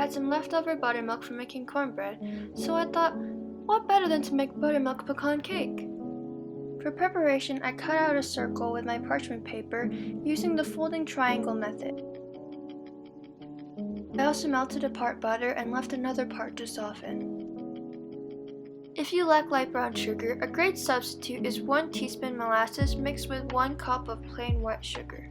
had some leftover buttermilk from making cornbread, so I thought, what better than to make buttermilk pecan cake? For preparation, I cut out a circle with my parchment paper using the folding triangle method. I also melted a part butter and left another part to soften. If you lack light brown sugar, a great substitute is 1 teaspoon molasses mixed with 1 cup of plain white sugar.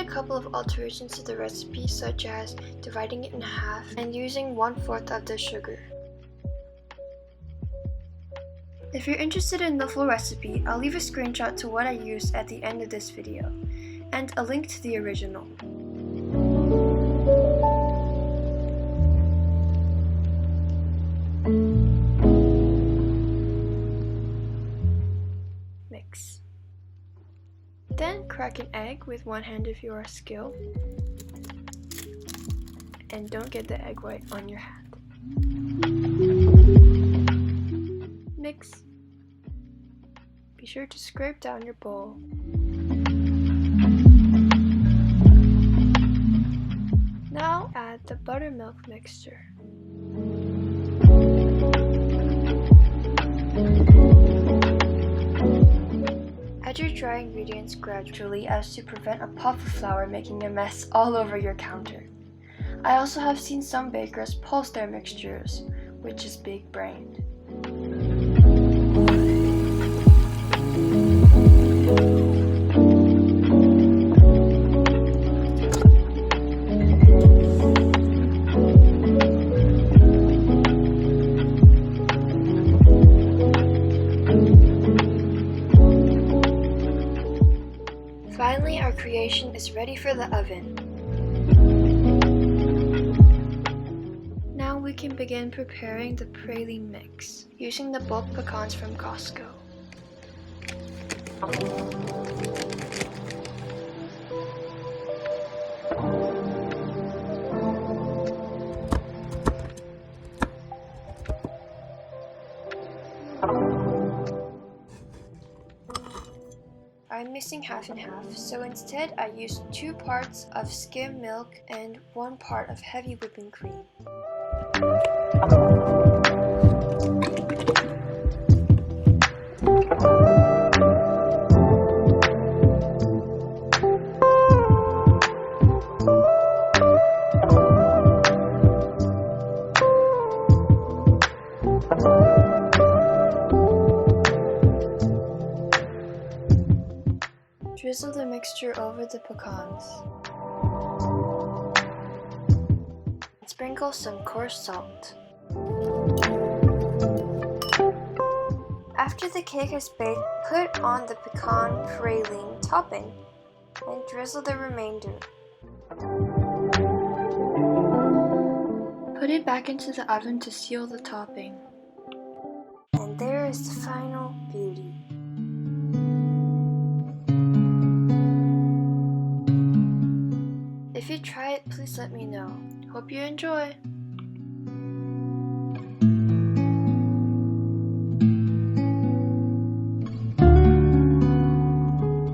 Couple of alterations to the recipe, such as dividing it in half and using 1/4 of the sugar. If you're interested in the full recipe, I'll leave a screenshot to what I used at the end of this video, and a link to the original. Mix. Then crack an egg with one hand if you are skilled. And don't get the egg white on your hand. Mix. Be sure to scrape down your bowl. Now add the buttermilk mixture. Add your dry ingredients gradually as to prevent a puff of flour making a mess all over your counter. I also have seen some bakers pulse their mixtures, which is big-brained. Finally, our creation is ready for the oven. Now we can begin preparing the praline mix using the bulk pecans from Costco. I'm mixing half and half, so instead I used 2 parts of skim milk and 1 part of heavy whipping cream. Drizzle the mixture over the pecans. Sprinkle some coarse salt. After the cake is baked, put on the pecan praline topping and drizzle the remainder. Put it back into the oven to seal the topping. And there is the final beauty. If you try it, please let me know. Hope you enjoy!